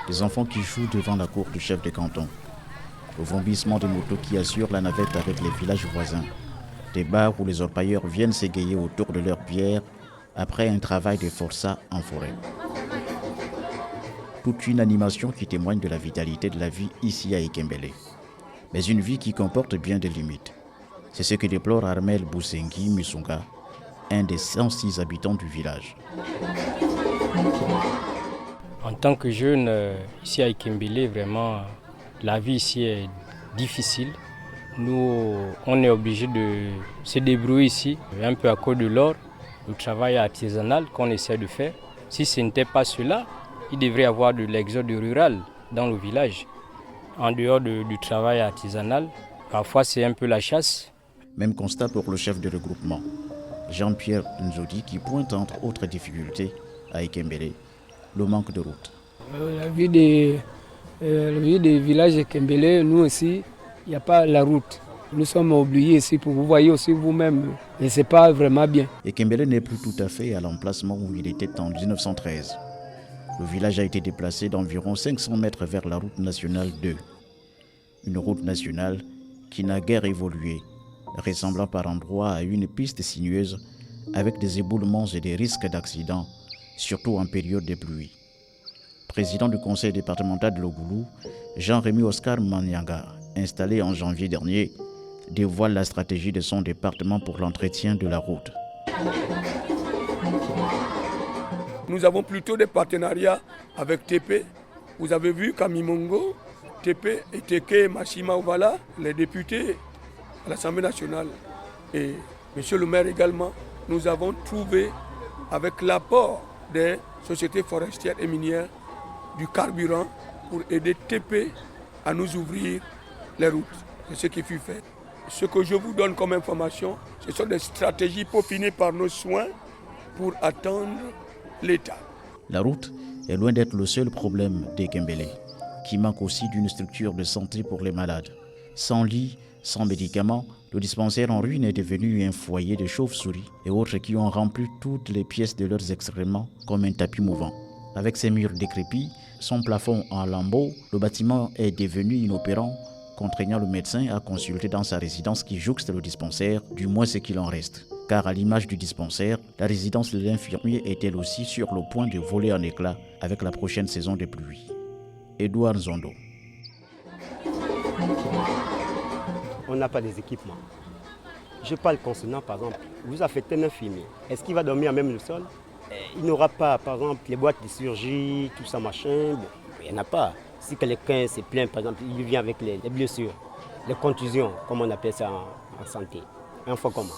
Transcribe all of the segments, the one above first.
Des enfants qui jouent devant la cour du chef de canton. Le vomissement des motos qui assurent la navette avec les villages voisins. Des bars où les orpailleurs viennent s'égayer autour de leurs bières après un travail de forçat en forêt. Toute une animation qui témoigne de la vitalité de la vie ici à Ekembele. Mais une vie qui comporte bien des limites. C'est ce que déplore Armel Boussengi Musunga, un des 106 habitants du village. En tant que jeune, ici à Ekembele, vraiment, la vie ici est difficile. Nous, on est obligé de se débrouiller ici, un peu à cause de l'or, le travail artisanal qu'on essaie de faire. Si ce n'était pas cela, il devrait y avoir de l'exode rural dans le village. En dehors du travail artisanal, parfois c'est un peu la chasse. Même constat pour le chef de regroupement, Jean-Pierre Nzodi, qui pointe entre autres difficultés à Ekembele, le manque de route. La vie des villages Ekembele, nous aussi, il n'y a pas la route. Nous sommes oubliés ici, pour vous voyez aussi vous-même, et ce n'est pas vraiment bien. Ekembele n'est plus tout à fait à l'emplacement où il était en 1913. Le village a été déplacé d'environ 500 mètres vers la route nationale 2. Une route nationale qui n'a guère évolué, ressemblant par endroits à une piste sinueuse avec des éboulements et des risques d'accidents, surtout en période de pluie. Président du conseil départemental de Logulu, Jean-Rémy Oscar Manyanga, installé en janvier dernier, dévoile la stratégie de son département pour l'entretien de la route. Nous avons plutôt des partenariats avec TP. Vous avez vu Kamimongo, TP et Teke Mashima Ovala, les députés à l'Assemblée nationale et M. le maire également. Nous avons trouvé, avec l'apport des sociétés forestières et minières, du carburant pour aider TP à nous ouvrir les routes. C'est ce qui fut fait. Ce que je vous donne comme information, ce sont des stratégies peaufinées par nos soins pour attendre l'État. La route est loin d'être le seul problème d'Ekembele, qui manque aussi d'une structure de santé pour les malades. Sans lit, sans médicaments, le dispensaire en ruine est devenu un foyer de chauves-souris et autres qui ont rempli toutes les pièces de leurs excréments comme un tapis mouvant. Avec ses murs décrépits, son plafond en lambeaux, le bâtiment est devenu inopérant, contraignant le médecin à consulter dans sa résidence qui jouxte le dispensaire, du moins ce qu'il en reste. Car à l'image du dispensaire, la résidence de l'infirmier est elle aussi sur le point de voler en éclats avec la prochaine saison de pluie. Edouard Zondo. On n'a pas des équipements. Je parle concernant, par exemple, vous affectez un infirmier. Est-ce qu'il va dormir à même le sol? Il n'aura pas, par exemple, les boîtes de chirurgie, tout ça, machin. Bon, il n'y en a pas. Si quelqu'un se plaint, par exemple, il vient avec les blessures, les contusions, comme on appelle ça en santé. Un fois comment?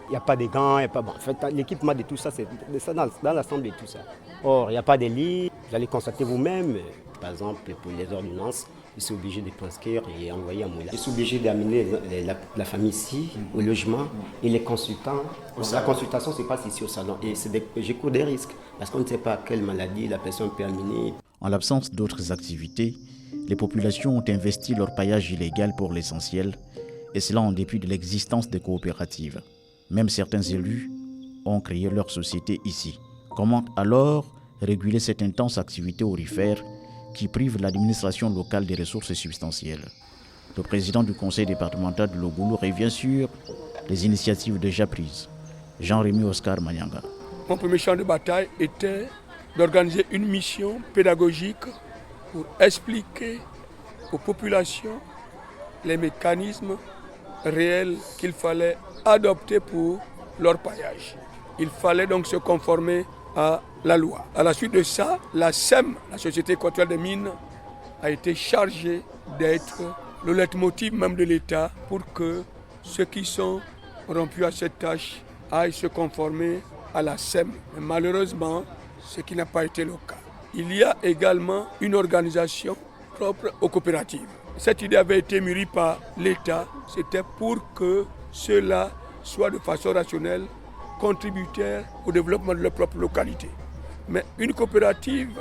Il n'y a pas de gants, il n'y a pas... Bon, en fait, l'équipement de tout ça, c'est dans l'assemblée de tout ça. Or, il n'y a pas de lits. Vous allez constater vous-même, par exemple, pour les ordonnances, ils sont obligés de prescrire et envoyer à Moula. Ils sont obligés d'amener la famille ici, au logement, et les consultants. La consultation se passe ici au salon. Et je cours des risques, parce qu'on ne sait pas quelle maladie la personne peut amener. En l'absence d'autres activités, les populations ont investi leur paillage illégal pour l'essentiel, et cela en dépit de l'existence des coopératives. Même certains élus ont créé leur société ici. Comment alors réguler cette intense activité aurifère qui prive l'administration locale des ressources substantielles? Le président du conseil départemental de Logulu revient sur les initiatives déjà prises. Jean-Rémy Oscar Manyanga. Mon premier champ de bataille était d'organiser une mission pédagogique pour expliquer aux populations les mécanismes réels qu'il fallait adopter pour leur paillage. Il fallait donc se conformer à la loi. À la suite de ça, la SEM, la Société équatoriale des mines, a été chargée d'être le leitmotiv même de l'État pour que ceux qui sont rompus à cette tâche aillent se conformer à la SEM. Mais malheureusement, ce qui n'a pas été le cas. Il y a également une organisation propre aux coopératives. Cette idée avait été mûrie par l'État, c'était pour que ceux-là soient de façon rationnelle contributeurs au développement de leur propre localité. Mais une coopérative,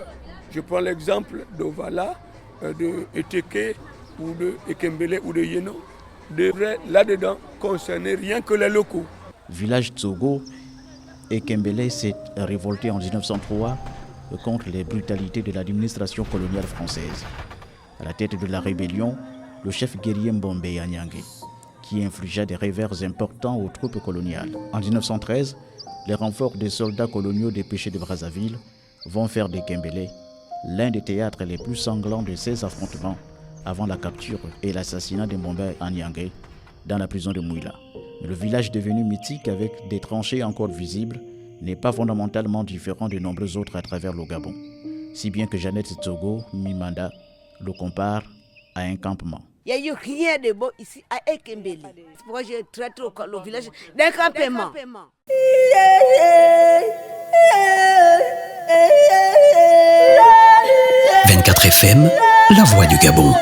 je prends l'exemple d'Ovala, de Eteke ou de Ekembele ou de Yeno, devrait là-dedans concerner rien que les locaux. Village Tsogo, Ekembele s'est révolté en 1903 contre les brutalités de l'administration coloniale française. À la tête de la rébellion, le chef guerrier Mbombe Anyangé, qui infligea des revers importants aux troupes coloniales. En 1913, les renforts des soldats coloniaux dépêchés de Brazzaville vont faire de Kembélé l'un des théâtres les plus sanglants de ces affrontements avant la capture et l'assassinat de Mbombe Anyangé dans la prison de Mouila. Mais le village devenu mythique avec des tranchées encore visibles n'est pas fondamentalement différent de nombreux autres à travers le Gabon, si bien que Jeannette Togo Mimanda le compare à un campement. Il n'y a eu rien de beau ici à Ekembeli. C'est pourquoi je traite le village d'un campement. 24 FM, la voix du Gabon.